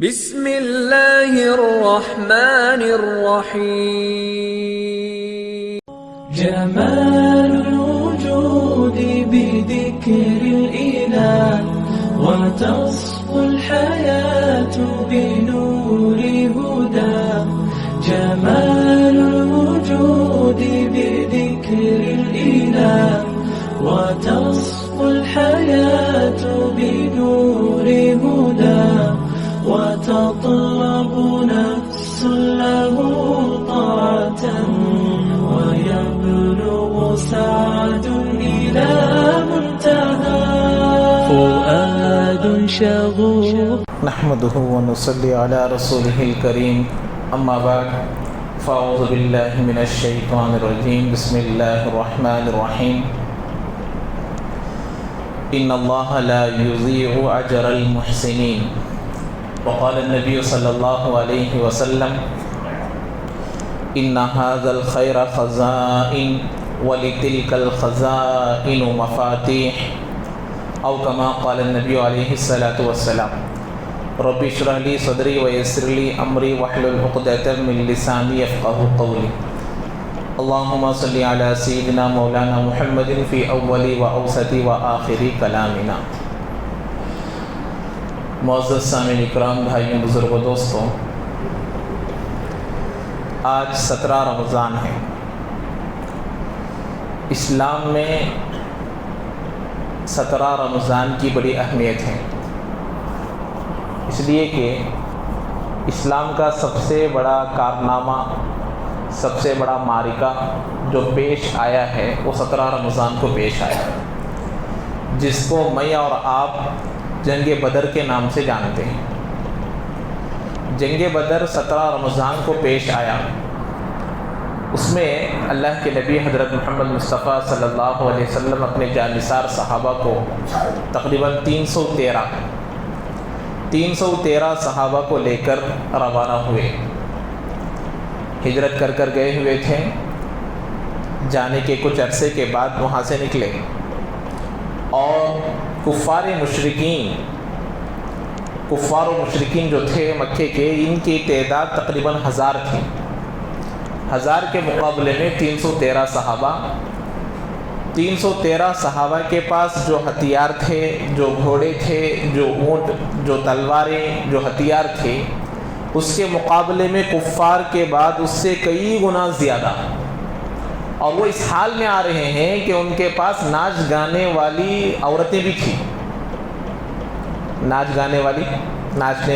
بسم اللہ الرحمن الرحیم جمال الوجود بذكر الإله وتصفو الحياة بنور هدى جمال الوجود بذكر الإله وتصفو الحياة بنور هدى وتطلب نفس له طاعة ويبلغ سعد إلى منتهى فؤاد شغوف نحمده ونصلي على رسوله الكريم أما بعد فأعوذ بالله من الشيطان الرجيم بسم الله الرحمن الرحيم إن الله لا يضيع أجر المحسنين وقال النبي صلى الله عليه وسلم إن هذا الخير خزائن ولتلك الخزائن مفاتيح أو كما قال النبي عليه الصلاة والسلام رب اشرح لي صدري ويسر لي أمري واحلل عقدة من لساني يفقهوا قولي اللهم صل على سيدنا مولانا محمد في أول وأوسط وآخر كلامنا. معزز سامعین اکرام، بھائیوں، بزرگوں، دوستوں، آج 17 رمضان ہے. اسلام میں 17 رمضان کی بڑی اہمیت ہے، اس لیے کہ اسلام کا سب سے بڑا کارنامہ، سب سے بڑا معرکہ جو پیش آیا ہے وہ 17 رمضان کو پیش آیا، جس کو میں اور آپ جنگ بدر کے نام سے جانتے ہیں. جنگ بدر 17 رمضان کو پیش آیا. اس میں اللہ کے نبی حضرت محمد مصطفیٰ صلی اللہ علیہ وسلم اپنے جانثار صحابہ کو تقریباً 313 صحابہ کو لے کر روانہ ہوئے. ہجرت کر گئے ہوئے تھے. جانے کے کچھ عرصے کے بعد وہاں سے نکلے اور کفار و مشرکین جو تھے مکے کے، ان کی تعداد تقریباً 1000 تھی. 1000 کے مقابلے میں 313 صحابہ کے پاس جو ہتھیار تھے، جو گھوڑے تھے، جو اونٹ، جو تلواریں، جو ہتھیار تھے، اس کے مقابلے میں کفار کے بعد اس سے کئی گنا زیادہ. اور وہ اس حال میں آ رہے ہیں کہ ان کے پاس ناچ گانے والی عورتیں بھی تھیں. ناچنے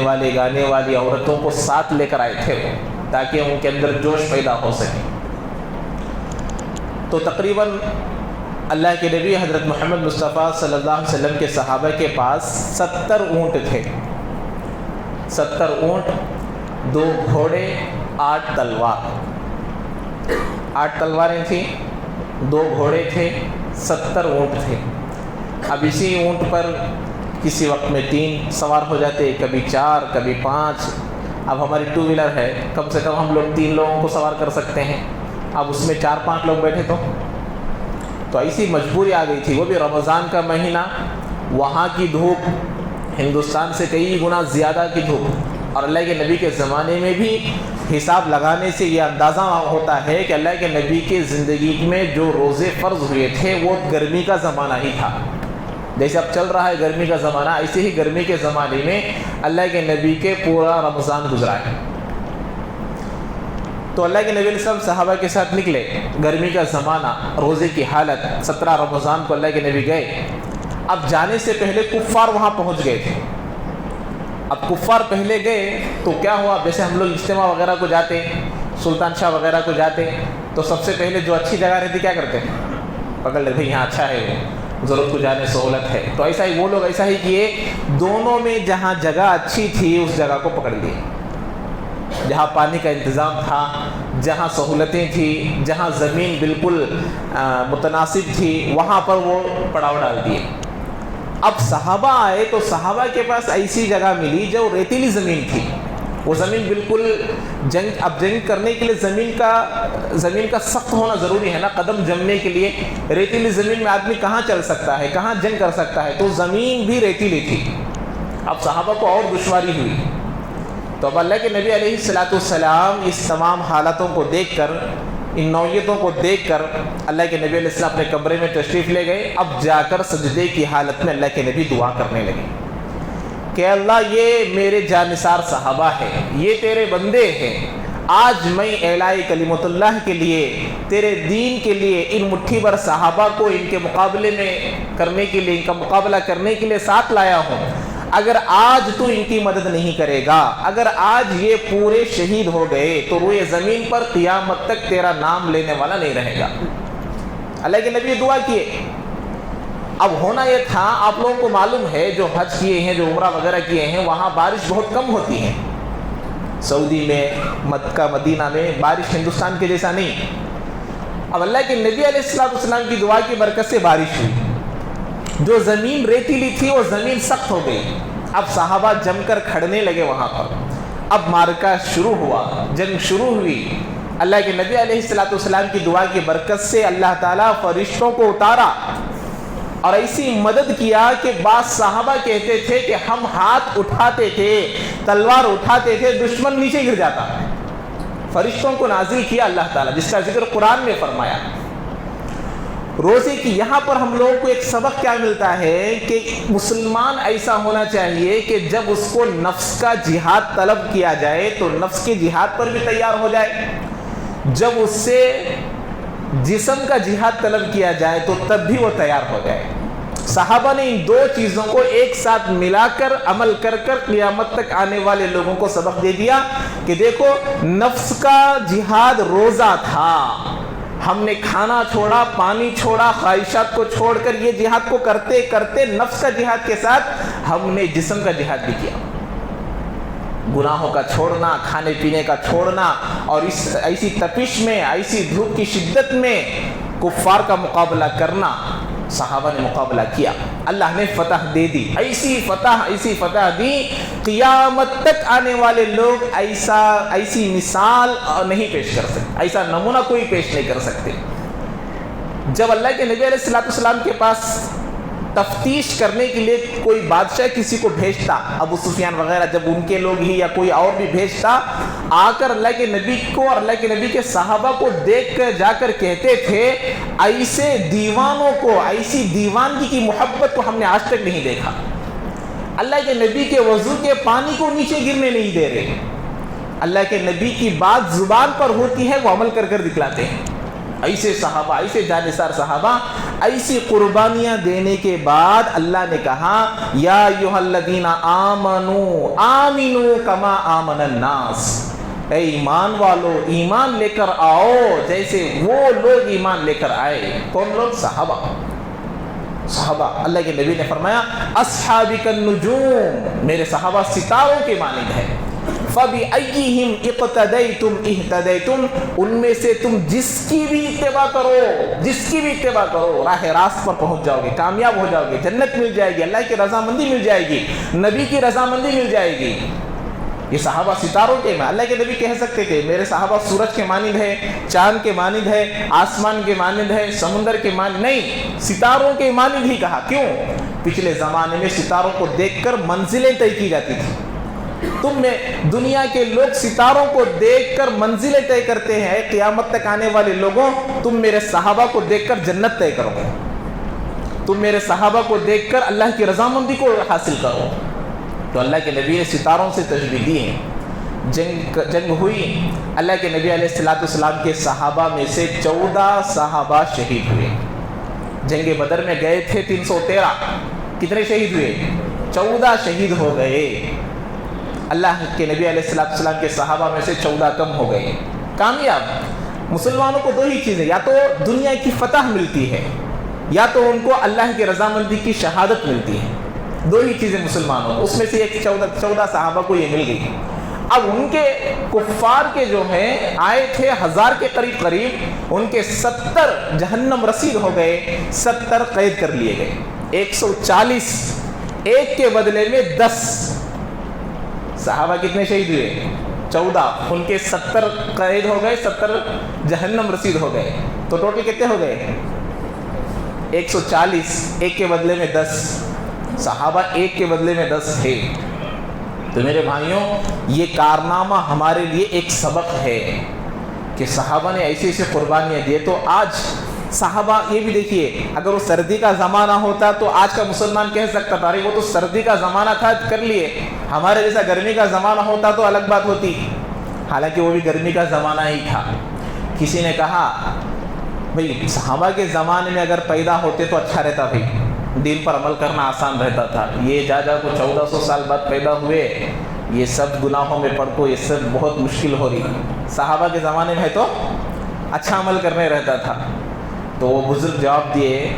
والی گانے والی عورتوں کو ساتھ لے کر آئے تھے وہ، تاکہ ان کے اندر جوش پیدا ہو سکے. تو تقریباً اللہ کے نبی حضرت محمد مصطفیٰ صلی اللہ علیہ وسلم کے صحابہ کے پاس 70 اونٹ تھے. 70 اونٹ، 2 گھوڑے، 8 تلوار. 8 تلواریں تھیں، 2 گھوڑے تھے، 70 اونٹ تھے. اب اسی اونٹ پر کسی وقت میں 3 سوار ہو جاتے، کبھی 4، کبھی 5. اب ہماری 2 ویلر ہے، کم سے کم ہم لوگ 3 لوگوں کو سوار کر سکتے ہیں. اب اس میں 4-5 لوگ بیٹھے تو ایسی مجبوری آ گئی تھی. وہ بھی رمضان کا مہینہ، وہاں کی دھوپ ہندوستان سے کئی گنا زیادہ کی دھوپ. اور اللہ کے نبی کے زمانے میں بھی حساب لگانے سے یہ اندازہ ہوتا ہے کہ اللہ کے نبی کے زندگی میں جو روزے فرض ہوئے تھے وہ گرمی کا زمانہ ہی تھا. جیسے اب چل رہا ہے گرمی کا زمانہ، ایسے ہی گرمی کے زمانے میں اللہ کے نبی کے پورا رمضان گزرا ہے. تو اللہ کے نبی علیہ السلام صحابہ کے ساتھ نکلے. گرمی کا زمانہ، روزے کی حالت. 17 رمضان کو اللہ کے نبی گئے. اب جانے سے پہلے کفار وہاں پہنچ گئے تھے. اب کفار پہلے گئے تو کیا ہوا، جیسے ہم لوگ اجتماع وغیرہ کو جاتے، سلطان شاہ وغیرہ کو جاتے، تو سب سے پہلے جو اچھی جگہ رہتی کیا کرتے ہیں، پکڑ لیتے، بھائی یہاں اچھا ہے، ضرورت کو جانے سہولت ہے. تو ایسا ہی وہ لوگ ایسا ہی کیے، دونوں میں جہاں جگہ اچھی تھی اس جگہ کو پکڑ لیے. جہاں پانی کا انتظام تھا، جہاں سہولتیں تھیں، جہاں زمین بالکل متناسب تھی، وہاں پر وہ پڑاؤ ڈال دیے. اب صحابہ آئے تو صحابہ کے پاس ایسی جگہ ملی جو ریتیلی زمین تھی. وہ زمین بالکل جنگ کرنے کے لیے زمین کا سخت ہونا ضروری ہے نا. قدم جمنے کے لیے ریتیلی زمین میں آدمی کہاں چل سکتا ہے, کہاں جنگ کر سکتا ہے, تو زمین بھی ریتیلی تھی. اب صحابہ کو اور دشواری ہوئی. تو اب اللہ کے نبی علیہ السلام اس تمام حالتوں کو دیکھ کر، ان نوعیتوں کو دیکھ کر اللہ کے نبی علیہ السلام اپنے کمرے میں تشریف لے گئے۔ اب جا کر سجدے کی حالت میں اللہ کے نبی دعا کرنے لگے کہ اللہ یہ میرے جانثار صحابہ ہیں، یہ تیرے بندے ہیں، آج میں اعلاء کلمت اللہ کے لیے، تیرے دین کے لیے ان مٹھی بھر صحابہ کو ان کے مقابلے میں کرنے کے لیے، ان کا مقابلہ کرنے کے لیے ساتھ لایا ہوں۔ اگر آج تو ان کی مدد نہیں کرے گا، اگر آج یہ پورے شہید ہو گئے تو روئے زمین پر قیامت تک تیرا نام لینے والا نہیں رہے گا۔ اللہ کے نبی دعا کیے۔ اب ہونا یہ تھا، آپ لوگوں کو معلوم ہے جو حج کیے ہیں، جو عمرہ وغیرہ کیے ہیں، وہاں بارش بہت کم ہوتی ہے۔ سعودی میں، مکہ مدینہ میں بارش ہندوستان کے جیسا نہیں۔ اب اللہ کے نبی علیہ السلام کی دعا کی برکت سے بارش ہوئی۔ جو زمین ریتیلی تھی وہ زمین سخت ہو گئی۔ اب صحابہ جم کر کھڑنے لگے وہاں پر۔ اب معرکہ شروع ہوا، جنگ شروع ہوئی۔ اللہ کے نبی علیہ السلام کی دعا کی برکت سے اللہ تعالیٰ فرشتوں کو اتارا اور ایسی مدد کیا کہ بعض صحابہ کہتے تھے کہ ہم ہاتھ اٹھاتے تھے، تلوار اٹھاتے تھے، دشمن نیچے گر جاتا۔ فرشتوں کو نازل کیا اللہ تعالیٰ، جس کا ذکر قرآن میں فرمایا۔ روزے کی یہاں پر ہم لوگوں کو ایک سبق کیا ملتا ہے کہ مسلمان ایسا ہونا چاہیے کہ جب اس کو نفس کا جہاد طلب کیا جائے تو نفس کے جہاد پر بھی تیار ہو جائے، جب اس سے جسم کا جہاد طلب کیا جائے تو تب بھی وہ تیار ہو جائے۔ صحابہ نے ان دو چیزوں کو ایک ساتھ ملا کر عمل کر کر قیامت تک آنے والے لوگوں کو سبق دے دیا کہ دیکھو، نفس کا جہاد روزہ تھا، ہم نے کھانا چھوڑا، پانی چھوڑا، خواہشات کو چھوڑ کر یہ جہاد کو کرتے کرتے نفس کا جہاد کے ساتھ ہم نے جسم کا جہاد بھی کیا۔ گناہوں کا چھوڑنا، کھانے پینے کا چھوڑنا، اور اس ایسی تپش میں، ایسی دھوپ کی شدت میں کفار کا مقابلہ کرنا، صحابہ نے مقابلہ کیا۔ اللہ نے فتح دے دی، ایسی فتح دی، قیامت تک آنے والے لوگ ایسی مثال نہیں پیش کر سکتے، ایسا نمونہ کوئی پیش نہیں کر سکتے۔ جب اللہ کے نبی علیہ السلام کے پاس تفتیش کرنے کے لیے کوئی بادشاہ کسی کو بھیجتا، ابو سفیان وغیرہ، جب ان کے لوگ ہی یا کوئی اور بھی بھیجتا، آ کر اللہ کے نبی کو اور اللہ کے نبی کے صحابہ کو دیکھ کر جا کر کہتے تھے، ایسے دیوانوں کو، ایسی دیوانگی کی محبت کو ہم نے آج تک نہیں دیکھا۔ اللہ کے نبی کے وضو کے پانی کو نیچے گرنے نہیں دے رہے۔ اللہ کے نبی کی بات زبان پر ہوتی ہے، وہ عمل کر کر دکھلاتے ہیں۔ ایسے صحابہ، ایسے جانثار صحابہ، ایسی قربانیاں دینے کے بعد اللہ نے کہا، یا ایھا الذین آمنوا آمنوا کما آمن الناس، اے ایمان والو ایمان لے کر آؤ جیسے وہ لوگ ایمان لے کر آئے۔ کون لوگ؟ صحابہ۔ اللہ کے نبی نے فرمایا، اصحابی کالنجوم، میرے صحابہ ستاروں کے مانند ہیں۔ فَبِأَيِّهِمْ اقْتَدَيْتُمْ اِهْتَدَيْتُمْ، ان میں سے تم جس کی بھی اتباع کرو، راہ راست پر پہنچ جاؤ گے، کامیاب ہو جاؤ گے، جنت مل جائے گی، اللہ کی رضامندی مل جائے گی، نبی کی رضامندی مل جائے گی۔ یہ صحابہ ستاروں کے میں، اللہ کے نبی کہہ سکتے تھے میرے صحابہ سورج کے مانند ہے، چاند کے مانند ہے، آسمان کے مانند ہے، سمندر کے مانند، نہیں، ستاروں کے مانند ہی کہا۔ کیوں؟ پچھلے زمانے میں ستاروں کو دیکھ کر منزلیں طے کی جاتی تھی۔ تم میں دنیا کے لوگ ستاروں کو دیکھ کر منزلیں طے کرتے ہیں، قیامت تک آنے والے لوگوں، تم میرے صحابہ کو دیکھ کر جنت طے کرو، تم میرے صحابہ کو دیکھ کر اللہ کی رضامندی کو حاصل کرو۔ تو اللہ کے نبی نے ستاروں سے تشبیہ دی ہے۔ جنگ ہوئی، اللہ کے نبی علیہ السلام کے صحابہ میں سے 14 صحابہ شہید ہوئے۔ جنگ بدر میں گئے تھے 313، کتنے شہید ہوئے؟ 14 شہید ہو گئے۔ اللہ کے نبی علیہ السلام کے صحابہ میں سے 14 کم ہو گئے۔ کامیاب مسلمانوں کو دو ہی چیزیں، یا تو دنیا کی فتح ملتی ہے، یا تو ان کو اللہ کی رضامندی کی شہادت ملتی ہے۔ دو ہی چیزیں مسلمانوں، اس میں سے ایک 14 صحابہ کو یہ مل گئی۔ اب ان کے کفار کے جو ہیں آئے تھے 1000 کے قریب، ان کے 70 جہنم رسید ہو گئے، 70 قید کر لیے گئے۔ 140 ایک کے بدلے میں 10 صحابہ کتنے شہید ہوئے؟ 14، ان کے 70 قید ہو گئے، 70 جہنم رسید ہو گئے، تو ٹوٹل کتنے ہو گئے؟ 140، ایک کے بدلے میں 10 صحابہ، ایک کے بدلے میں 10 تھے۔ تو میرے بھائیوں یہ کارنامہ ہمارے لیے ایک سبق ہے کہ صحابہ نے ایسی ایسی قربانیاں دیے. تو آج صحابہ یہ بھی دیکھیے, اگر وہ سردی کا زمانہ ہوتا تو آج کا مسلمان کہہ سکتا تھا ارے وہ تو سردی کا زمانہ تھا کر لیے, ہمارے جیسا گرمی کا زمانہ ہوتا تو الگ بات ہوتی. حالانکہ وہ بھی گرمی کا زمانہ ہی تھا. کسی نے کہا بھئی صحابہ کے زمانے میں اگر پیدا ہوتے تو اچھا رہتا, بھئی دین پر عمل کرنا آسان رہتا تھا. یہ جا کو 1400 سال بعد پیدا ہوئے, یہ سب گناہوں میں پڑ کو یہ سب بہت مشکل ہو رہی. صحابہ کے زمانے میں تو اچھا عمل کرنے رہتا تھا. تو وہ بزرگ جواب دیے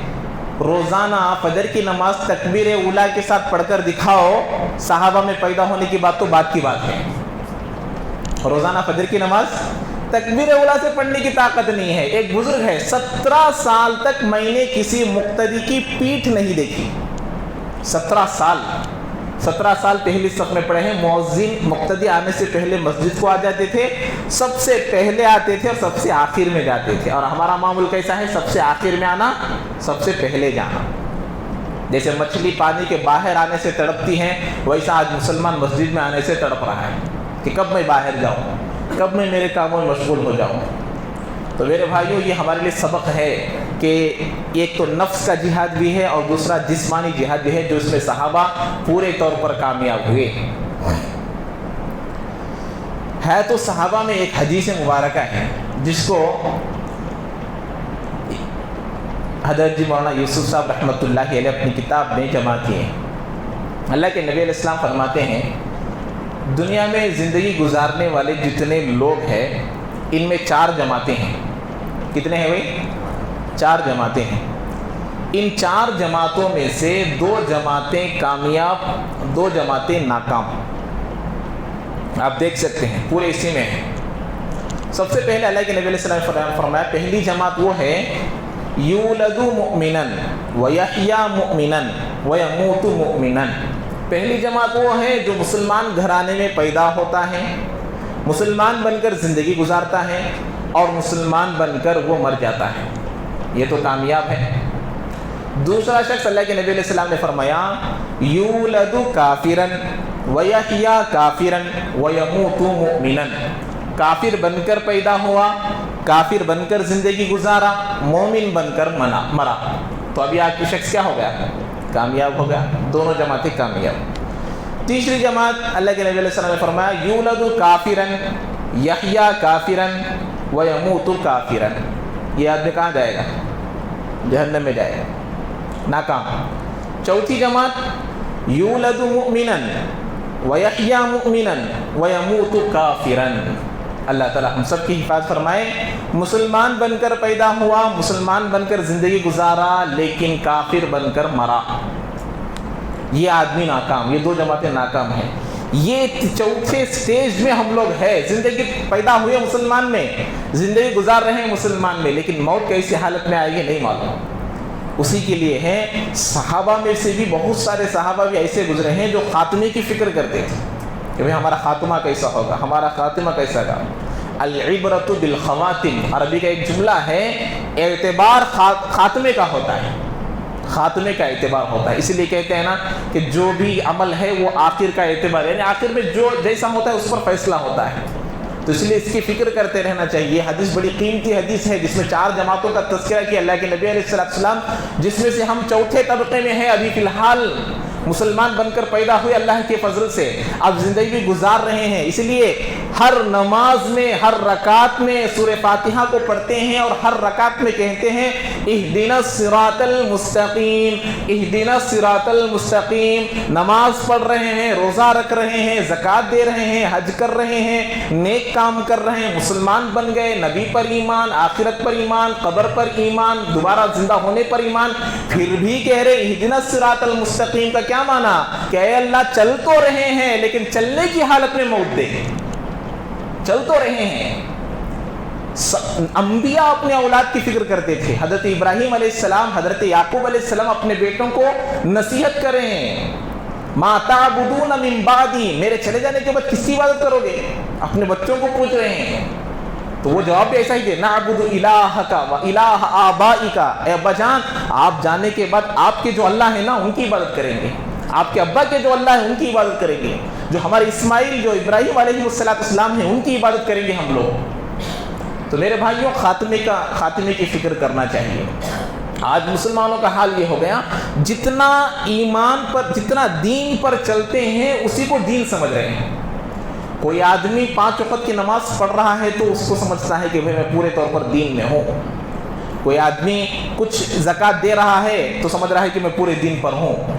روزانہ فجر کی نماز تکبیر اولیٰ کے ساتھ پڑھ کر دکھاؤ, صحابہ میں پیدا ہونے کی بات تو بات کی بات ہے. روزانہ فجر کی نماز تکبیر اولیٰ سے پڑھنے کی طاقت نہیں ہے. ایک بزرگ ہے 17 سال تک میں نے کسی مقتدی کی پیٹھ نہیں دیکھی. 17 سال پہلی صف میں پڑھے ہیں. مؤذن مقتدی آنے سے پہلے مسجد کو آ جاتے تھے, سب سے پہلے آتے تھے اور سب سے آخر میں جاتے تھے. اور ہمارا معمول کیسا ہے, سب سے آخر میں آنا, سب سے پہلے جانا. جیسے مچھلی پانی کے باہر آنے سے تڑپتی ہیں, ویسا آج مسلمان مسجد میں آنے سے تڑپ رہا ہے کہ کب میں باہر جاؤں, کب میں میرے کاموں میں مشغول ہو جاؤں. تو میرے بھائیوں یہ ہمارے لیے سبق ہے کہ ایک تو نفس کا جہاد بھی ہے اور دوسرا جسمانی جہاد بھی ہے, جو اس میں صحابہ پورے طور پر کامیاب ہوئے ہے. تو صحابہ میں ایک حدیث مبارکہ ہے جس کو حضرت جی مولانا یوسف صاحب رحمۃ اللہ علیہ اپنی کتاب میں جمع کیے. اللہ کے نبی علیہ السلام فرماتے ہیں دنیا میں زندگی گزارنے والے جتنے لوگ ہیں ان میں 4 جماعتیں ہیں. کتنے ہیں بھائی؟ 4 جماعتیں ہیں. ان 4 جماعتوں میں سے 2 جماعتیں کامیاب, 2 جماعتیں ناکام. آپ دیکھ سکتے ہیں پورے اسی میں ہیں. سب سے پہلے اللہ کے نبی علیہ السلام نے فرمایا پہلی جماعت وہ ہے یولد مؤمنا ویحیا مؤمنا ویموت مؤمنا. پہلی جماعت وہ ہے جو مسلمان گھرانے میں پیدا ہوتا ہے, مسلمان بن کر زندگی گزارتا ہے اور مسلمان بن کر وہ مر جاتا ہے. یہ تو کامیاب ہے. دوسرا شخص اللہ کے نبی علیہ السلام نے فرمایا یولد کافرا ویحیا کافرا ویموت مؤمنا. کافر بن کر پیدا ہوا, کافر بن کر زندگی گزارا, مومن بن کر مرا. تو ابھی آپ کی شخص کیا ہو گیا؟ کامیاب ہو گیا. دونوں جماعتیں کامیاب. تیسری جماعت اللہ کے نبی علیہ السلام نے فرمایا یولد کافرا یحیا کافرا ویموت کافرا. یہ آدمی کہاں جائے گا؟ جہنم میں جائے گا, ناکام. چوتھی جماعت یولد مؤمنا ویحیا مؤمنا ویموت کافرا. اللہ تعالیٰ ہم سب کی حفاظت فرمائے. مسلمان بن کر پیدا ہوا, مسلمان بن کر زندگی گزارا, لیکن کافر بن کر مرا. یہ آدمی ناکام. یہ 2 جماعتیں ناکام ہیں. یہ چوتھے سٹیج میں ہم لوگ ہیں. زندگی پیدا ہوئے مسلمان میں, زندگی گزار رہے ہیں مسلمان میں, لیکن موت کیسی حالت میں آئے گی نہیں معلوم. اسی کے لیے ہے صحابہ میں سے بھی بہت سارے صحابہ بھی ایسے گزرے ہیں جو خاتمے کی فکر کرتے تھے کہ بھئی ہمارا خاتمہ کیسا ہوگا, ہمارا خاتمہ کیسا ہوگا. العبرۃ بالخواتم, عربی کا ایک جملہ ہے, اعتبار خاتمے کا ہوتا ہے, خاتمے کا اعتبار ہوتا ہے. اس لیے کہتے ہیں نا کہ جو بھی عمل ہے وہ آخر کا اعتبار, یعنی آخر میں جو جیسا ہوتا ہے اس پر فیصلہ ہوتا ہے. تو اس لیے اس کی فکر کرتے رہنا چاہیے. یہ حدیث بڑی قیمتی حدیث ہے جس میں 4 جماعتوں کا تذکرہ کیا اللہ کے نبی علیہ السلام, جس میں سے ہم چوتھے طبقے میں ہیں. ابھی فی الحال مسلمان بن کر پیدا ہوئے اللہ کے فضل سے, اب زندگی بھی گزار رہے ہیں. اس لیے ہر نماز میں, ہر رکعت میں سورہ فاتحہ کو پڑھتے ہیں اور ہر رکعت میں کہتے ہیں اہدنا الصراط المستقیم, اہدنا الصراط المستقیم. نماز پڑھ رہے ہیں, روزہ رکھ رہے ہیں, زکوٰۃ دے رہے ہیں, حج کر رہے ہیں, نیک کام کر رہے ہیں, مسلمان بن گئے, نبی پر ایمان, آخرت پر ایمان, قبر پر ایمان, دوبارہ زندہ ہونے پر ایمان, پھر بھی کہہ رہے اہدنا الصراط المستقیم. کا کیا معنی کہ اے اللہ چل تو رہے ہیں لیکن چلنے کی حالت میں موت دے. چل تو رہے ہیں. انبیاء اپنے اولاد کی فکر کرتے تھے. حضرت ابراہیم علیہ السلام, حضرت یعقوب علیہ السلام اپنے بیٹوں کو نصیحت کر رہے ہیں ما تعبدون من بعدی, میرے چلے جانے کے بعد کس کی عبادت کرو گے؟ اپنے بچوں کو پوچھ رہے ہیں. تو وہ جواب بھی ایسا ہی دے نعبد الہک و الہ آبائک, اے ابا جان آپ جانے کے بعد آپ کے جو اللہ ہے نا ان کی عبادت کریں گے, آپ کے ابا کے جو اللہ ہے ان کی عبادت کریں گے. جو ہمارے اسماعیل جو ابراہیم علیہ السلام ہیں ان کی عبادت کریں گے ہم لوگ؟ تو میرے بھائیوں خاتمے کی فکر کرنا چاہیے۔ آج مسلمانوں کا حال یہ ہو گیا، جتنا ایمان پر جتنا دین پر چلتے ہیں اسی کو دین سمجھ رہے ہیں۔ کوئی آدمی 5 وقت کی نماز پڑھ رہا ہے تو اس کو سمجھتا ہے کہ میں پورے طور پر دین میں ہوں۔ کوئی آدمی کچھ زکوٰۃ دے رہا ہے تو سمجھ رہا ہے کہ میں پورے دین پر ہوں۔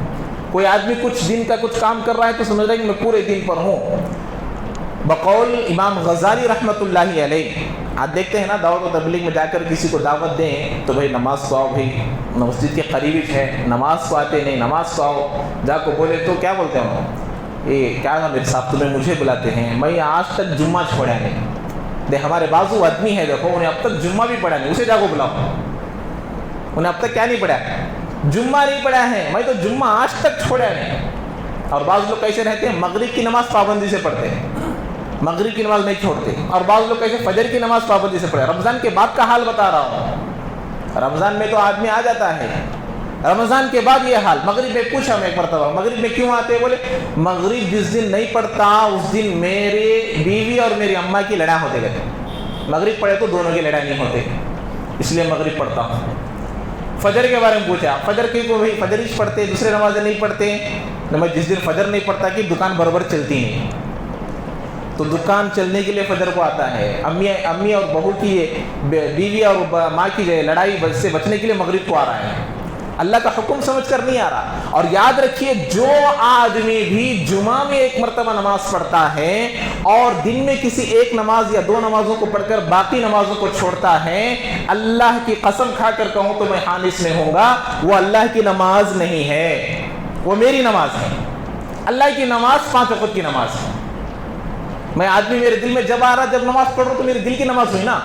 کوئی آدمی کچھ دین کا کچھ کام کر رہا ہے تو سمجھ رہا ہے کہ میں پورے دین پر ہوں۔ بقول امام غزالی رحمۃ اللہ علیہ، آپ دیکھتے ہیں نا دعوت و تبلیغ میں جا کر کسی کو دعوت دیں تو بھائی نماز کو آؤ، بھائی مسجد کے قریب ہے، نماز کو آتے نہیں، نماز کو آؤ، جا کو بولے تو کیا بولتے ہیں؟ یہ کیا میرے صاحب تمہیں مجھے بلاتے ہیں، میں آج تک جمعہ چھوڑا نہیں۔ دیکھ ہمارے بازو آدمی ہے، دیکھو انہیں اب تک جمعہ بھی پڑھا نہیں، اسے جا کو بلاؤ۔ انہیں اب تک کیا نہیں پڑھا؟ جمعہ نہیں پڑھا ہے، میں تو جمعہ آج تک چھوڑا نہیں۔ اور بعض لوگ کیسے رہتے ہیں؟ مغرب کی نماز پابندی سے پڑھتے ہیں، مغرب کی نماز نہیں چھوڑتے۔ اور بعض لوگ کیسے فجر کی نماز پابندی سے پڑھے۔ رمضان کے بعد کا حال بتا رہا ہوں، رمضان میں تو آدمی آ جاتا ہے، رمضان کے بعد یہ حال۔ مغرب میں پوچھا میں ایک مرتبہ، مغرب میں کیوں آتے؟ بولے مغرب جس دن نہیں پڑھتا اس دن میرے بیوی اور میری اماں کی لڑائی ہوتے گئے، مغرب پڑھے تو دونوں کی لڑائی نہیں ہوتے، اس لیے مغرب پڑھتا ہوں۔ فجر کے بارے میں پوچھا، فجر کی کو بھائی فجر ہی پڑھتے، دوسرے نمازیں نہیں پڑھتے؟ میں جس دن فجر نہیں پڑھتا کہ دکان برابر چلتی نہیں، تو دکان چلنے کے لیے فجر کو آتا ہے۔ امی اور بہو کی بیوی اور ماں کی لڑائی سے بچنے کے لیے مغرب کو آ رہا ہے، اللہ کا حکم سمجھ کر نہیں آ رہا۔ اور یاد رکھیے جو آدمی بھی جمعہ میں ایک مرتبہ نماز پڑھتا ہے اور دن میں کسی ایک نماز یا 2 نمازوں کو پڑھ کر باقی نمازوں کو چھوڑتا ہے، اللہ کی قسم کھا کر کہوں تو میں حانس میں ہوں گا، وہ اللہ کی نماز نہیں ہے، وہ میری نماز ہے۔ اللہ کی نماز 5 وقت کی نماز ہے۔ میں آدمی میرے دل میں جب آ رہا جب نماز پڑھ رہا تو میرے دل کی نماز ہوئی نا۔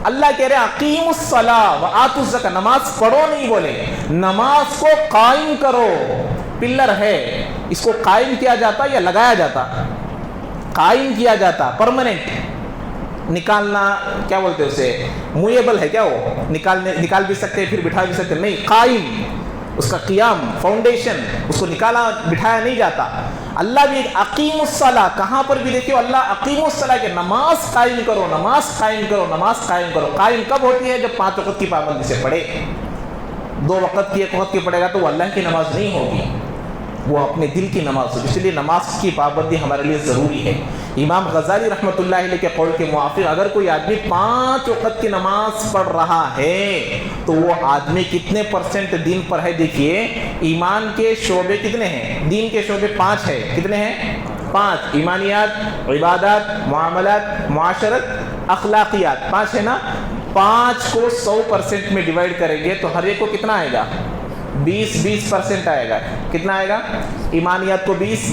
اللہ کہہ رہے اقیموا الصلاۃ وآتوا الزکاۃ، نماز پڑھو نہیں بولے، نماز کو قائم کرو۔ پلر ہے، اس کو قائم کیا جاتا یا لگایا جاتا؟ قائم کیا جاتا، پرماننٹ۔ نکالنا کیا بولتے ہیں اسے؟ مویبل ہے کیا؟ وہ نکال بھی سکتے پھر بٹھا بھی سکتے، نہیں، قائم، اس کا قیام، فاؤنڈیشن، اس کو نکالا بٹھایا نہیں جاتا۔ اللہ بھی اقیم الصلاۃ، کہاں پر بھی دیکھو اللہ اقیم الصلاۃ کہ نماز قائم کرو، نماز قائم کرو، نماز قائم کرو۔ قائم کب ہوتی ہے؟ جب 5 وقت کی پابندی سے پڑھے۔ 2 وقت کی 1 وقت کی پڑھے گا تو وہ اللہ کی نماز نہیں ہوگی، وہ اپنے دل کی نماز ہوگی۔ اس لیے نماز کی پابندی ہمارے لیے ضروری ہے۔ امام غزالی رحمۃ اللہ علیہ کے قول کے موافق اگر کوئی آدمی 5 وقت کی نماز پڑھ رہا ہے تو وہ آدمی کتنے % دین پر ہے؟ دیکھیے ایمان کے شعبے کتنے ہیں؟ دین کے شعبے 5 ہے، کتنے ہیں؟ 5، ایمانیات، عبادات، معاملات، معاشرت، اخلاقیات، 5 ہے نا۔ 5 کو 100% میں ڈیوائڈ کریں گے تو ہر ایک کو کتنا آئے گا؟ 20% آئے گا۔ کتنا آئے گا؟ ایمانیات کو 20،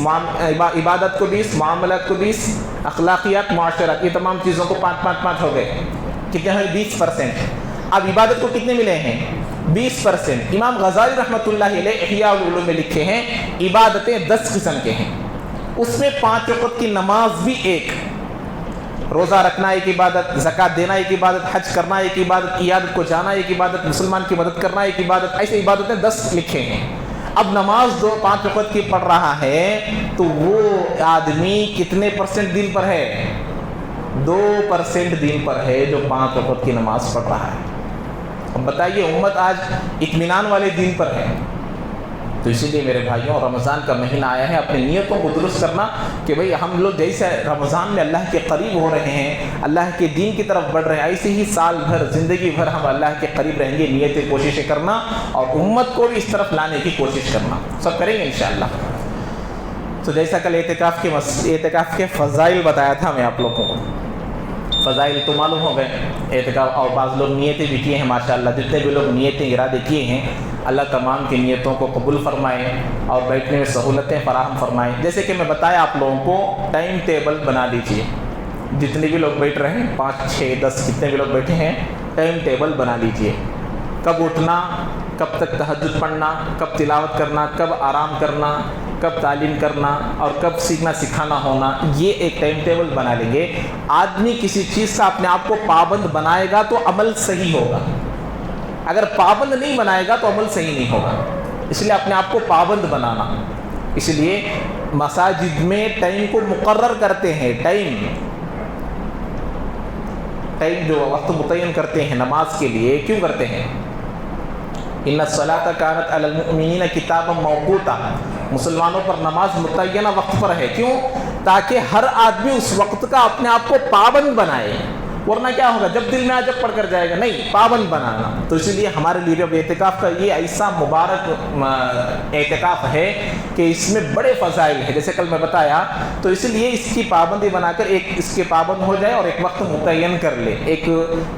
عبادت کو 20، معاملات کو 20، اخلاقیات، معاشرت، یہ تمام چیزوں کو 5 ہو گئے، کتنے ہیں؟ 20%۔ اب عبادت کو کتنے ملے ہیں؟ 20%۔ امام غزالی رحمۃ اللہ علیہ احیاء العلوم میں لکھے ہیں عبادتیں 10 قسم کے ہیں، اس میں 5 وقت کی نماز بھی ایک، روزہ رکھنا ایک عبادت، زکوٰۃ دینا ایک عبادت، حج کرنا ایک عبادت، عیادت کو جانا ایک عبادت، مسلمان کی مدد کرنا ایک عبادت، ایسے عبادتیں 10 لکھے ہیں۔ اب نماز 5 وقت کی پڑھ رہا ہے تو وہ آدمی کتنے % دین پر ہے؟ 2% دین پر ہے جو 5 وقت کی نماز پڑھ رہا ہے۔ اب بتائیے امت آج اطمینان والے دین پر ہے؟ تو اسی لیے میرے بھائیوں رمضان کا مہینہ آیا ہے، اپنی نیتوں کو درست کرنا کہ بھئی ہم لوگ جیسے رمضان میں اللہ کے قریب ہو رہے ہیں، اللہ کے دین کی طرف بڑھ رہے ہیں، ایسے ہی سال بھر زندگی بھر ہم اللہ کے قریب رہیں گے۔ نیتیں کوششیں کرنا اور امت کو بھی اس طرف لانے کی کوشش کرنا، سب کریں گے انشاءاللہ۔ تو جیسا کل اعتکاف کے فضائل بتایا تھا میں آپ لوگوں کو، فضائل تو معلوم ہو گئے اعتکاف، اور بعض لوگ نیتیں بھی کیے ہیں ماشاءاللہ۔ جتنے بھی لوگ نیتیں ارادے کیے ہیں اللہ تمام کی نیتوں کو قبول فرمائے اور بیٹھنے میں سہولتیں فراہم فرمائے۔ جیسے کہ میں بتایا آپ لوگوں کو ٹائم ٹیبل بنا لیجیے، جتنے بھی لوگ بیٹھ رہے ہیں 5 6 10 کتنے بھی لوگ بیٹھے ہیں ٹائم ٹیبل بنا لیجیے، کب اٹھنا، کب تک تہجد پڑھنا، کب تلاوت کرنا، کب آرام کرنا، کب تعلیم کرنا اور کب سیکھنا سکھانا ہونا، یہ ایک ٹائم ٹیبل بنا لیں گے۔ آدمی کسی چیز کا اپنے آپ کو پابند بنائے گا تو عمل صحیح ہوگا، اگر پابند نہیں بنائے گا تو عمل صحیح نہیں ہوگا، اس لیے اپنے آپ کو پابند بنانا۔ اس لیے مساجد میں ٹائم کو مقرر کرتے ہیں، ٹائم جو وقت متعین کرتے ہیں نماز کے لیے، کیوں کرتے ہیں؟ ان الصلاۃ کانت علی المؤمنین کتابا موقوتا، مسلمانوں پر نماز متعینہ وقت پر ہے، کیوں؟ تاکہ ہر آدمی اس وقت کا اپنے آپ کو پابند بنائے، ورنہ کیا ہوگا جب دل میں آ جب پڑھ کر جائے گا، نہیں، پابند بنانا۔ تو اسی لیے ہمارے لیے اب اعتکاف کا یہ ایسا مبارک اعتکاف ہے کہ اس میں بڑے فضائل ہیں، جیسے کل میں بتایا، تو اسی لیے اس کی پابندی بنا کر ایک اس کے پابند ہو جائے اور ایک وقت متعین کر لے، ایک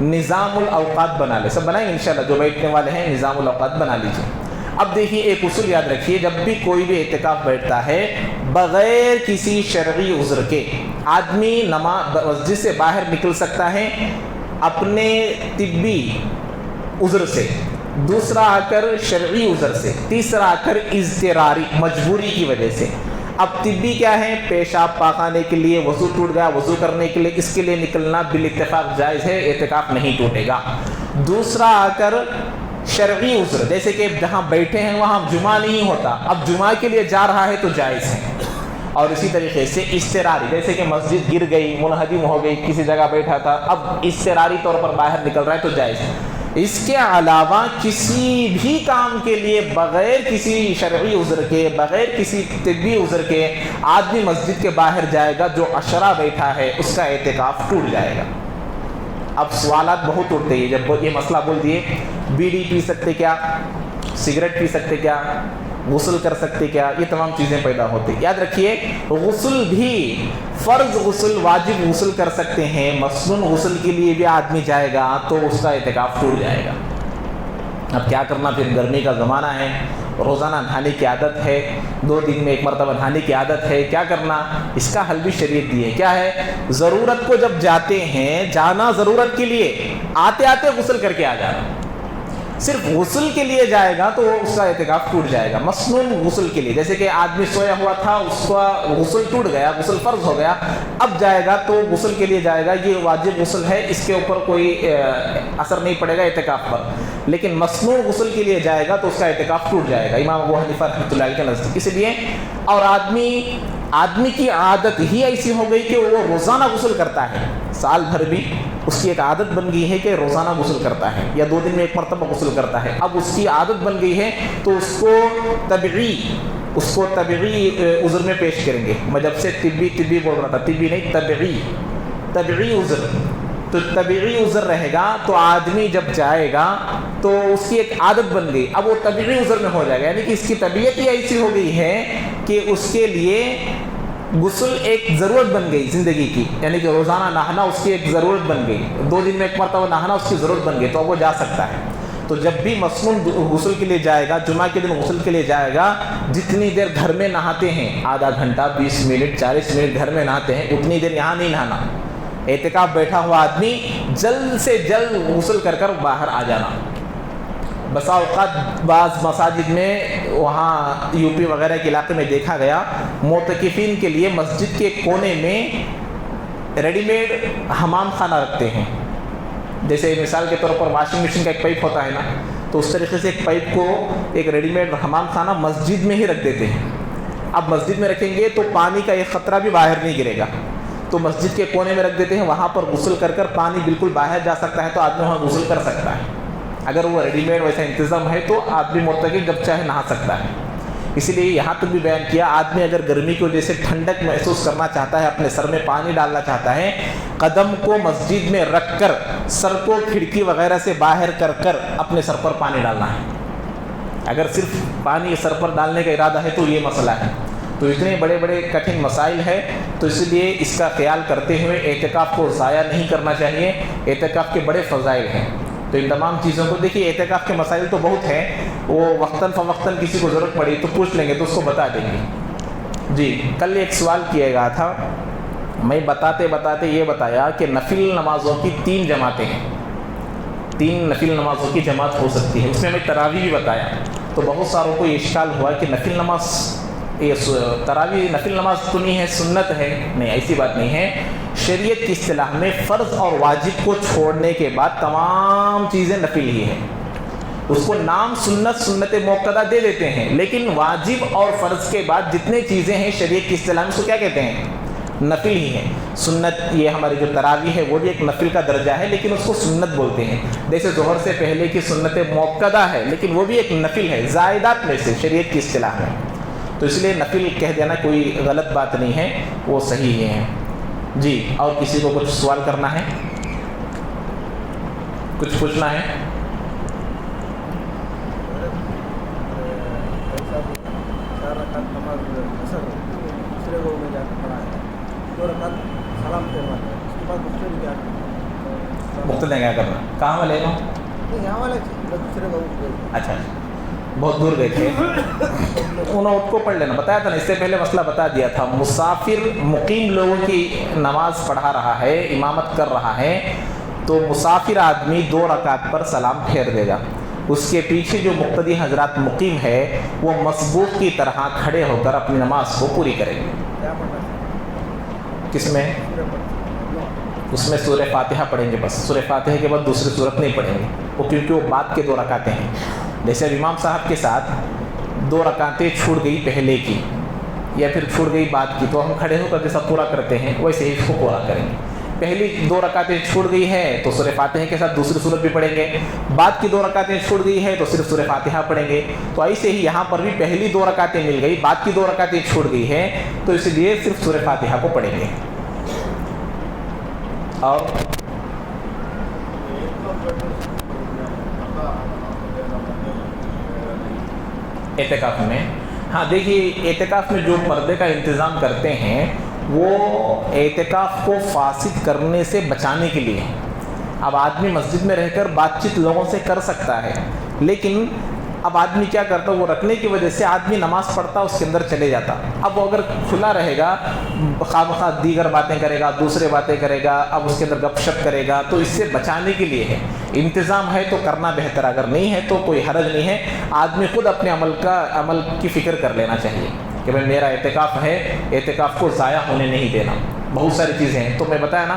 نظام الاوقات بنا لے۔ سب بنائیں گے انشاءاللہ، جو بیٹھنے والے ہیں نظام الاوقات بنا لیجیے۔ اب دیکھیے ایک اصول یاد رکھیے، جب بھی کوئی بھی اعتکاف بیٹھتا ہے بغیر کسی شرعی عذر کے، آدمی مسجد سے باہر نکل سکتا ہے اپنے طبی عذر سے، دوسرا آ کر شرعی عذر سے، تیسرا آ کر اضطراری مجبوری کی وجہ سے۔ اب طبی کیا ہے؟ پیشاب پاخانے کے لیے، وضو ٹوٹ گیا، وضو کرنے کے لیے، اس کے لیے نکلنا بالاتفاق جائز ہے، اعتکاف نہیں ٹوٹے گا۔ دوسرا آ کر شرعی عذر، جیسے کہ جہاں بیٹھے ہیں وہاں جمعہ نہیں ہوتا، اب جمعہ کے لیے جا رہا ہے تو جائز ہے۔ اور اسی طریقے سے اضطراری، جیسے کہ مسجد گر گئی، منہدم ہو گئی، کسی جگہ بیٹھا تھا، اب اضطراری طور پر باہر نکل رہا ہے تو جائز ہے۔ اس کے علاوہ کسی بھی کام کے لیے بغیر کسی شرعی عذر کے، بغیر کسی طبی عذر کے آدمی مسجد کے باہر جائے گا، جو عشرہ بیٹھا ہے اس کا اعتکاف ٹوٹ جائے گا۔ اب سوالات بہت اٹھتے ہیں جب یہ مسئلہ بول دیے، بیڑی پی سکتے کیا، سگریٹ پی سکتے کیا، غسل کر سکتے کیا، یہ تمام چیزیں پیدا ہوتی ہیں۔ یاد رکھیے غسل بھی، فرض غسل، واجب غسل کر سکتے ہیں، مسنون غسل کے لیے بھی آدمی جائے گا تو اس کا اعتکاف ٹوٹ جائے گا۔ اب کیا کرنا، پھر گرمی کا زمانہ ہے، روزانہ نہانے کی عادت ہے، 2 دن میں 1 مرتبہ نہانے کی عادت ہے، کیا کرنا؟ اس کا حل بھی شریعت دی ہے، کیا ہے؟ ضرورت کو جب جاتے ہیں، جانا ضرورت کے لیے، آتے آتے غسل کر کے آ جانا۔ صرف غسل کے لیے جائے گا تو اس کا اعتکاف ٹوٹ جائے گا۔ مسنون غسل کے لیے، جیسے کہ آدمی سویا ہوا تھا، اس کا غسل ٹوٹ گیا، غسل فرض ہو گیا، اب جائے گا تو غسل کے لیے جائے گا، یہ واجب غسل ہے، اس کے اوپر کوئی اثر نہیں پڑے گا اعتکاف پر۔ لیکن مسنون غسل کے لیے جائے گا تو اس کا اعتکاف ٹوٹ جائے گا، امام ابو حنیفہ رحمۃ اللہ علیہ کے نزدیک۔ اس لیے اور آدمی کی عادت ہی ایسی ہو گئی کہ وہ روزانہ غسل کرتا ہے، سال بھر بھی اس کی ایک عادت بن گئی ہے کہ روزانہ غسل کرتا ہے یا 2 دن میں 1 مرتبہ غسل کرتا ہے، اب اس کی عادت بن گئی ہے تو اس کو طبعی عذر میں پیش کریں گے۔ میں جب سے طبی بول رہا تھا، طبی نہیں، طبعی عذر، تو طبعی عذر رہے گا تو آدمی جب جائے گا تو اس کی ایک عادت بن گئی، اب وہ طبعی عذر میں ہو جائے گا، یعنی کہ اس کی طبیعت ہی ایسی ہو گئی ہے کہ اس کے لیے غسل ایک ضرورت بن گئی زندگی کی، یعنی کہ روزانہ نہانا اس کی ایک ضرورت بن گئی، 2 دن میں 1 مرتبہ نہانا اس کی ضرورت بن گئی، تو اب وہ جا سکتا ہے۔ تو جب بھی مسنون غسل کے لیے جائے گا، جمعہ کے دن غسل کے لیے جائے گا، جتنی دیر گھر میں نہاتے ہیں، آدھا گھنٹہ، 20 منٹ، 40 منٹ گھر میں نہاتے ہیں، اتنی دیر یہاں نہیں نہانا۔ اعتکاف بیٹھا ہوا آدمی جلد سے جلد غسل کر باہر آ جانا۔ بسا اوقات بعض مساجد میں، وہاں یو پی وغیرہ کے علاقے میں دیکھا گیا، معتکفین کے لیے مسجد کے کونے میں ریڈی میڈ حمام خانہ رکھتے ہیں، جیسے مثال کے طور پر واشنگ مشین کا ایک پائپ ہوتا ہے نا، تو اس طریقے سے ایک پائپ کو ایک ریڈی میڈ حمام خانہ مسجد میں ہی رکھ دیتے ہیں۔ اب مسجد میں رکھیں گے تو پانی کا ایک خطرہ بھی باہر نہیں گرے گا، تو مسجد کے کونے میں رکھ دیتے ہیں، وہاں پر غسل کر پانی بالکل باہر جا سکتا ہے تو آدمی وہاں غسل کر سکتا ہے۔ اگر وہ ریڈی میڈ ویسا انتظام ہے تو آدمی معتکف جب چاہے نہا سکتا ہے۔ اسی لیے یہاں تک بھی بیان کیا، آدمی اگر گرمی کی وجہ سے ٹھنڈک محسوس کرنا چاہتا ہے، اپنے سر میں پانی ڈالنا چاہتا ہے، قدم کو مسجد میں رکھ کر سر کو کھڑکی وغیرہ سے باہر کر اپنے سر پر پانی ڈالنا ہے۔ اگر صرف پانی سر پر ڈالنے کا ارادہ ہے تو یہ مسئلہ ہے۔ تو اتنے بڑے بڑے کٹھن مسائل ہیں، تو اس لیے اس کا خیال کرتے ہوئے اعتکاف کو ضائع نہیں کرنا چاہیے۔ اعتکاف کے بڑے فضائل ہیں، تو ان تمام چیزوں کو دیکھیے۔ اعتکاف کے مسائل تو بہت ہیں، وہ وقتاً فوقتاً کسی کو ضرورت پڑی تو پوچھ لیں گے تو اس کو بتا دیں گے۔ جی، کل ایک سوال کیا گیا تھا، میں بتاتے یہ بتایا کہ نفل نمازوں کی 3 جماعتیں ہیں، 3 نفل نمازوں کی جماعت ہو سکتی ہے، اس میں تراویح بھی بتایا۔ تو بہت ساروں کو یہ اشکال ہوا کہ نفل نماز، یہ تراویح نفل نماز تو نہیں ہے، سنت ہے؟ نہیں، ایسی بات نہیں ہے۔ شریعت کی اصطلاح میں فرض اور واجب کو چھوڑنے کے بعد تمام چیزیں نفل ہی ہیں۔ اس کو نام سنت سنت موقدہ دے دیتے ہیں، لیکن واجب اور فرض کے بعد جتنے چیزیں ہیں شریعت کی اصطلاح میں اس کو کیا کہتے ہیں؟ نفل ہی ہے۔ سنت یہ ہماری جو تراویح ہے وہ بھی ایک نفل کا درجہ ہے، لیکن اس کو سنت بولتے ہیں۔ جیسے ظہر سے پہلے کی سنت موقدہ ہے، لیکن وہ بھی ایک نفل ہے، زائدات میں سے شریعت کی اصطلاح میں۔ تو اس لیے نفل کہہ دینا کوئی غلط بات نہیں ہے، وہ صحیح ہے۔ جی، اور کسی کو کچھ سوال کرنا ہے، کچھ پوچھنا ہے؟ مختلف کیا کرنا؟ کہاں والے گا؟ اچھا، بہت دور گئے تھے، انہوں کو پڑھ لینا، بتایا تھا نا، اس سے پہلے مسئلہ بتا دیا تھا۔ مسافر مقیم لوگوں کی نماز پڑھا رہا ہے، امامت کر رہا ہے، تو مسافر آدمی 2 رکعت پر سلام پھیر دے گا۔ اس کے پیچھے جو مقتدی حضرات مقیم ہے وہ مسبوق کی طرح کھڑے ہو کر اپنی نماز کو پوری کریں گے۔ کس میں؟ اس میں سورہ فاتحہ پڑھیں گے، بس سورہ فاتحہ کے بعد دوسری سورت نہیں پڑھیں گے، وہ کیونکہ وہ بعد کے 2 رکعتیں ہیں۔ جیسے امام صاحب کے ساتھ 2 رکعتیں چھوٹ گئی پہلے کی یا پھر چھوٹ گئی بعد کی، تو ہم کھڑے ہو کر جیسا پورا کرتے ہیں ویسے ہی اس کو پورا کریں گے۔ پہلی 2 رکعتیں چھوٹ گئی ہے تو سورہ فاتحہ کے ساتھ دوسری سورت بھی پڑھیں گے، بعد کی 2 رکعتیں چھوٹ گئی ہے تو صرف سورہ فاتحہ پڑھیں گے۔ تو ایسے ہی یہاں پر بھی پہلی 2 رکعتیں مل گئی، بعد کی 2 رکعتیں چھوٹ گئی ہے، تو اس لیے صرف سورہ فاتحہ کو پڑھیں گے۔ اور اعتکاف میں، ہاں دیکھیے، اعتکاف میں جو پردے کا انتظام کرتے ہیں وہ اعتکاف کو فاسد کرنے سے بچانے کے لیے۔ اب آدمی مسجد میں رہ کر بات چیت لوگوں سے کر سکتا ہے، لیکن اب آدمی کیا کرتا ہے، وہ رکھنے کی وجہ سے آدمی نماز پڑھتا اس کے اندر چلے جاتا۔ اب وہ اگر کھلا رہے گا، خواہ مخواہ دیگر باتیں کرے گا، دوسرے باتیں کرے گا، اب اس کے اندر گپ شپ کرے گا، تو اس سے بچانے کے لیے ہے۔ انتظام ہے تو کرنا بہتر، اگر نہیں ہے تو کوئی حرج نہیں ہے۔ آدمی خود اپنے عمل کی فکر کر لینا چاہیے کہ بھائی میرا اعتکاف ہے، اعتکاف کو ضائع ہونے نہیں دینا۔ بہت ساری چیزیں ہیں، تو میں بتایا نا،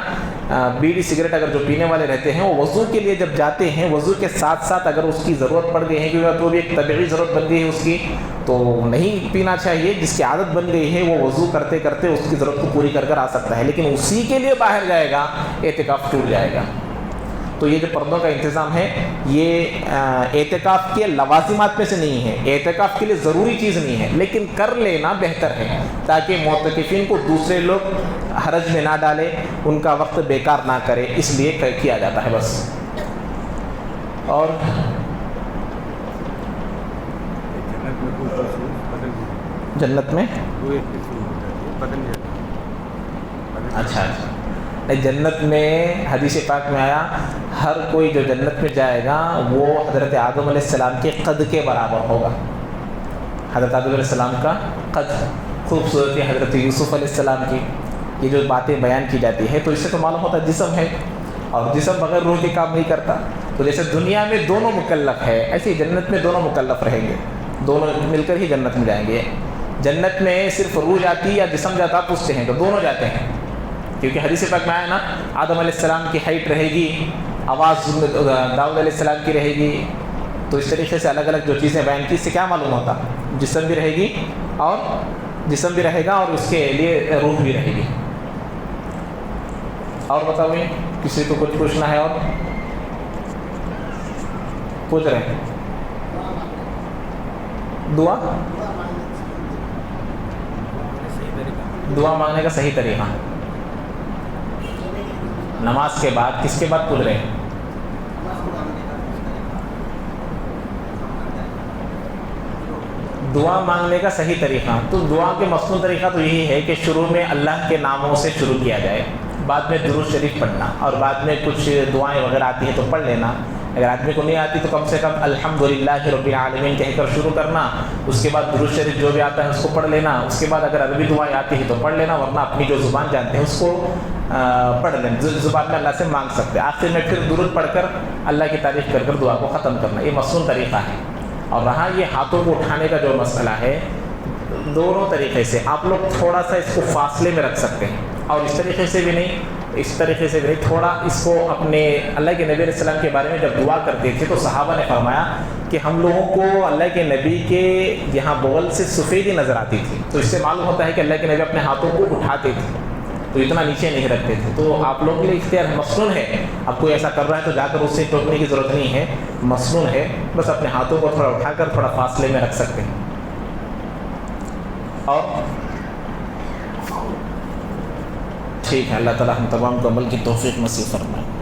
بیڑی سگریٹ اگر جو پینے والے رہتے ہیں وہ وضو کے لیے جب جاتے ہیں، وضو کے ساتھ ساتھ اگر اس کی ضرورت پڑ گئی ہے، کیونکہ تو بھی ایک طبعی ضرورت بن گئی ہے اس کی، تو نہیں پینا چاہیے۔ جس کی عادت بن گئی ہے وہ وضو کرتے کرتے اس کی ضرورت کو پوری کر آ سکتا ہے، لیکن اسی کے لیے باہر جائے گا اعتکاف ٹوٹ جائے گا۔ تو یہ جو پردوں کا انتظام ہے یہ اعتکاف کے لوازمات میں سے نہیں ہے، اعتکاف کے لیے ضروری چیز نہیں ہے، لیکن کر لینا بہتر ہے تاکہ معتکفین کو دوسرے لوگ حرج میں نہ ڈالے، ان کا وقت بیکار نہ کرے، اس لیے کیا جاتا ہے بس۔ اور جنت میں اچھا جنت میں حدیث پاک میں آیا، ہر کوئی جو جنت میں جائے گا وہ حضرت آدم علیہ السلام کے قد کے برابر ہوگا۔ حضرت آدم علیہ السلام کا قد، خوبصورتی حضرت یوسف علیہ السلام کی، یہ جو باتیں بیان کی جاتی ہے، تو اس سے تو معلوم ہوتا ہے جسم ہے، اور جسم بغیر روح کے کام نہیں کرتا۔ تو جیسے دنیا میں دونوں مکلف ہے، ایسے ہی جنت میں دونوں مکلف رہیں گے، دونوں مل کر ہی جنت میں جائیں گے۔ جنت میں صرف روح جاتی یا جسم جاتا پوچھتے ہیں تو دونوں جاتے ہیں، کیونکہ حدیث پاک میں آیا نا، آدم علیہ السلام کی ہائٹ رہے گی، آواز داؤد علیہ السلام کی رہے گی، تو اس طریقے سے الگ الگ جو چیزیں بیان کی، اس سے کیا معلوم ہوتا، جسم بھی رہے گی اور جسم بھی رہے گا اور اس کے لیے روح بھی رہے گی۔ اور بتاؤ کسی کو کچھ پوچھنا ہے؟ اور پوچھ رہے ہیں؟ دعا مانگنے کا صحیح طریقہ نماز کے بعد کس کے بعد پوچھ رہے ہیں؟ دعا مانگنے کا صحیح طریقہ، تو دعا کے مصنوع طریقہ تو یہی ہے کہ شروع میں اللہ کے ناموں سے شروع کیا جائے، بعد میں درود شریف پڑھنا، اور بعد میں کچھ دعائیں وغیرہ آتی ہیں تو پڑھ لینا۔ اگر آدمی کو نہیں آتی تو کم سے کم الحمدللہ رب العالمین کہہ کر شروع کرنا، اس کے بعد درود شریف جو بھی آتا ہے اس کو پڑھ لینا، اس کے بعد اگر عربی دعائیں آتی ہے تو پڑھ لینا، ورنہ اپنی جو زبان جانتے ہیں اس کو پڑھ لینا، زبان میں اللہ سے مانگ سکتے ہیں۔ آخر میں پھر درود پڑھ کر اللہ کی تعریف کر کر دعا کو ختم کرنا، یہ مصنون طریقہ ہے۔ اور رہا یہ ہاتھوں کو اٹھانے کا جو مسئلہ ہے، دونوں طریقے سے آپ لوگ تھوڑا سا اس کو فاصلے میں رکھ سکتے ہیں، اور اس طریقے سے بھی نہیں، اس طریقے سے بھی نہیں، تھوڑا اس کو اپنے اللہ کے نبی علیہ السلام کے بارے میں جب دعا کرتے تھے تو صحابہ نے فرمایا کہ ہم لوگوں کو اللہ کے نبی کے یہاں بغل سے سفیدی نظر آتی تھی، تو اس سے معلوم ہوتا ہے کہ اللہ کے نبی اپنے ہاتھوں کو اٹھاتے تھے، تو اتنا نیچے نہیں رکھتے تھے۔ تو آپ لوگوں کے لیے اختیار مسنون ہے، اب کوئی ایسا کر رہا ہے تو جا کر اس سے ٹوکنے کی ضرورت نہیں ہے، مسنون ہے، بس اپنے ہاتھوں کو تھوڑا اٹھا کر تھوڑا فاصلے میں رکھ سکتے ہیں۔ اور ٹھیک ہے، اللہ تعالیٰ ہم تمام کو عمل کی توفیق نصیب فرمائے۔